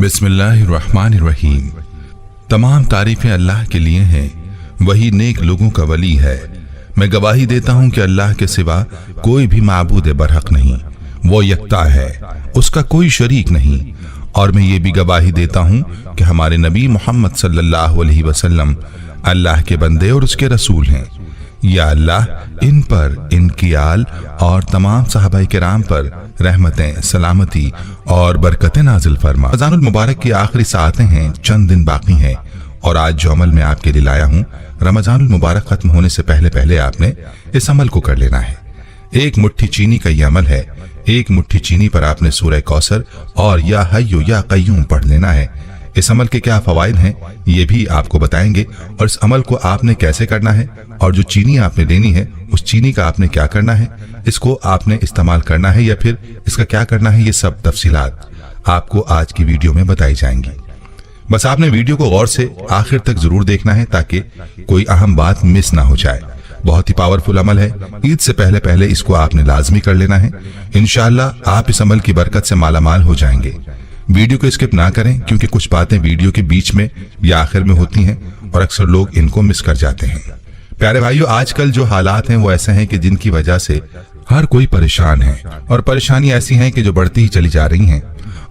बिस्मिल्लाहिर्रहमानिर्रहीम। तमाम तारीफें अल्लाह के लिए हैं, वही नेक लोगों का वली है। मैं गवाही देता हूं कि अल्लाह के सिवा कोई भी माबूद बरहक नहीं, वो यकता है, उसका कोई शरीक नहीं। और मैं ये भी गवाही देता हूं कि हमारे नबी मोहम्मद सल्लल्लाहु अलैहि वसल्लम अल्लाह के बंदे और उसके रसूल हैं। या अल्लाह इन पर, इनकी आल और तमाम सहाबाए किराम पर रहमतें, सलामती और बरकतें नाजिल फरमा। रमज़ानुल मुबारक की आखिरी सातें हैं, चंद दिन बाकी हैं और आज जो अमल मैं आपके लिए लाया हूँ, रमज़ानुल मुबारक खत्म होने से पहले पहले आपने इस अमल को कर लेना है। एक मुट्ठी चीनी का ये अमल है। एक मुट्ठी चीनी पर आपने सूरह कौसर और या हय्यु या कय्यूम पढ़ लेना है। इस अमल के क्या फवाइद हैं ये भी आपको बताएंगे और इस अमल को आपने कैसे करना है और जो चीनी आपने लेनी है उस चीनी का आपने क्या करना है, इसको आपने इस्तेमाल करना है या फिर इसका क्या करना है, ये सब तफसीलात आपको आज की वीडियो में बताई जाएंगी। बस आपने वीडियो को गौर से आखिर तक जरूर देखना है ताकि कोई अहम बात मिस ना हो जाए। बहुत ही पावरफुल अमल है। ईद से पहले पहले इसको आपने लाजमी कर लेना है। इंशाअल्लाह आप इस अमल की बरकत से मालामाल हो जाएंगे। वीडियो को स्किप ना करें क्योंकि कुछ बातें वीडियो के बीच में या आखिर में होती हैं और अक्सर लोग इनको मिस कर जाते हैं। प्यारे भाइयों, आजकल जो हालात हैं वो ऐसे हैं कि जिनकी वजह से हर कोई परेशान है और परेशानी ऐसी हैं कि जो बढ़ती ही चली जा रही हैं।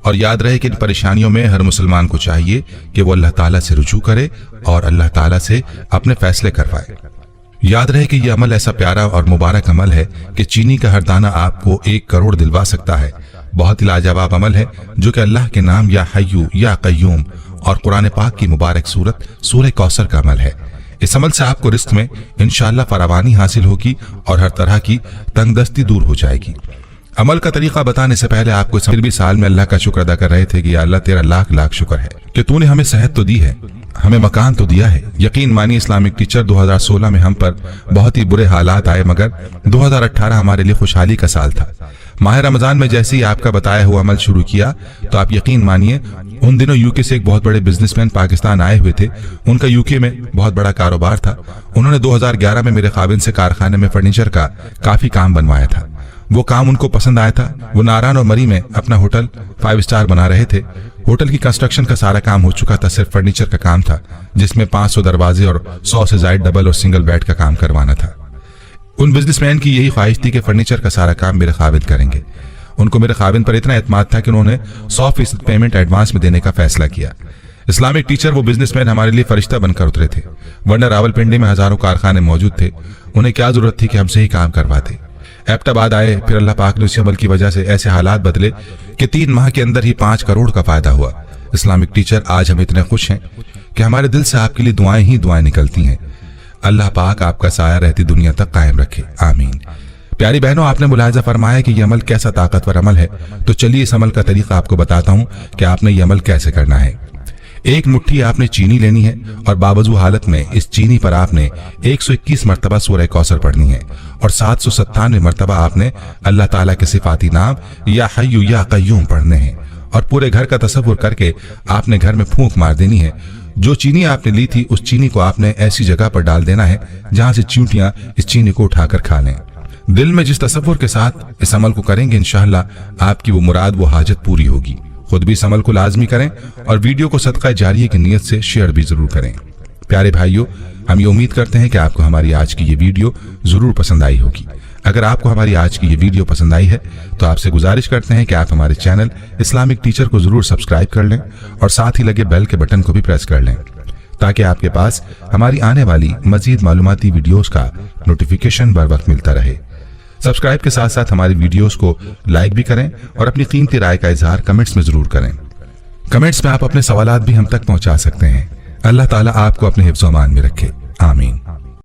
और याद रहे कि इन परेशानियों में हर मुसलमान को चाहिए कि वो अल्लाह ताला से रुजू करे और अल्लाह ताला से अपने फैसले करवाए। याद रहे कि यह अमल ऐसा प्यारा और मुबारक अमल है कि चीनी का हर दाना आपको 1 करोड़ दिलवा सकता है। बहुत ही लाजवाब अमल है जो कि अल्लाह के नाम या हय्यु या कय्यूम और कुरान पाक की मुबारक सूरत सूरह कौसर का अमल है। इस अमल से आपको रिस्क में इंशाअल्लाह फरावानी हासिल होगी और हर तरह की तंगदस्ती दूर हो जाएगी। अमल का तरीका बताने से पहले आपको फिर भी साल में अल्लाह का शुक्र अदा कर रहे थे कि या अल्लाह तेरा लाख लाख शुक्र है कि तूने हमें सेहत तो दी है, हमें मकान तो दिया है। यकीन मानिए इस्लामिक टीचर 2016 में हम पर बहुत ही बुरे हालात आए, मगर 2018 हमारे लिए खुशहाली का साल था। माह रमजान में जैसे ही आपका बताया हुआ अमल शुरू किया तो आप यकीन मानिए उन दिनों यूके से एक बहुत बड़े बिजनेसमैन पाकिस्तान आए हुए थे। उनका यूके में बहुत बड़ा कारोबार था। उन्होंने 2011 में मेरे खाविन से कारखाने में फर्नीचर का काफी काम बनवाया था। वो काम उनको पसंद आया था। वो नारायण और मरी में अपना होटल 5 स्टार बना रहे थे। होटल की कंस्ट्रक्शन का सारा काम हो चुका था, सिर्फ फर्नीचर का काम था जिसमें 500 दरवाजे और 100 से ज्यादा डबल और सिंगल बेड का काम करवाना था। उन बिजनेसमैन की यही ख्वाहिश थी कि फर्नीचर का सारा काम मेरे खाविन करेंगे। उनको मेरे खाविन पर इतना एतमाद था कि उन्होंने 100% पेमेंट एडवांस में देने का फैसला किया। इस्लामिक टीचर वो बिजनेसमैन हमारे लिए फरिश्ता बनकर उतरे थे, वरना रावलपिंडी में हजारों कारखाने मौजूद थे। उन्हें क्या जरूरत थी कि हमसे ही काम करवाते। एबटाबाद आए, फिर अल्लाह पाक ने उसी अमल की वजह से ऐसे हालात बदले कि 3 माह के अंदर ही 5 करोड़ का फायदा हुआ। इस्लामिक टीचर आज हम इतने खुश हैं कि हमारे दिल से आपके लिए दुआएं ही दुआएं निकलती हैं। अल्लाह पाक आपका साया रहती दुनिया तक कायम रखे, आमीन। प्यारी बहनों, आपने मुलाहिजा फरमाया कि यह अमल कैसा ताकतवर अमल है, तो चलिए इस अमल का तरीका आपको बताता हूं कि आपने यह अमल कैसे करना है। 1 मुट्ठी आपने चीनी लेनी है और बावजू हालत में इस चीनी पर आपने 121 मरतबा सूरह कौसर पढ़नी है और 797 मरतबा आपने अल्लाह ताला के सिफाती नाम या हय्यु या कय्यूम पढ़ने हैं और पूरे घर का तसव्वुर करके आपने घर में फूंक मार देनी है। जो चीनी आपने ली थी उस चीनी को आपने ऐसी जगह पर डाल देना है जहां से चींटियां इस चीनी को उठाकर खा लें। दिल में जिस तसव्वुर के साथ इस अमल को करेंगे इंशाअल्लाह आपकी वो मुराद, वो हाजत पूरी होगी। खुद भी इस अमल को लाजमी करें और वीडियो को सदका जारिया की नीयत से शेयर भी जरूर करें। प्यारे भाइयों, हम ये उम्मीद करते हैं कि आपको हमारी आज की ये वीडियो जरूर पसंद आई होगी। अगर आपको हमारी आज की ये वीडियो पसंद आई है तो आपसे गुजारिश करते हैं कि आप हमारे चैनल इस्लामिक टीचर को जरूर सब्सक्राइब कर लें और साथ ही लगे बेल के बटन को भी प्रेस कर लें ताकि आपके पास हमारी आने वाली मजीद मालूमाती वीडियोस का नोटिफिकेशन बर वक्त मिलता रहे। सब्सक्राइब के साथ साथ हमारी वीडियोस को लाइक भी करें और अपनी कीमती राय का इजहार कमेंट्स में जरूर करें। कमेंट्स में आप अपने सवालात भी हम तक पहुंचा सकते हैं। अल्लाह ताला आपको अपने हिफ्ज़-ओ-अमान में रखे, आमीन।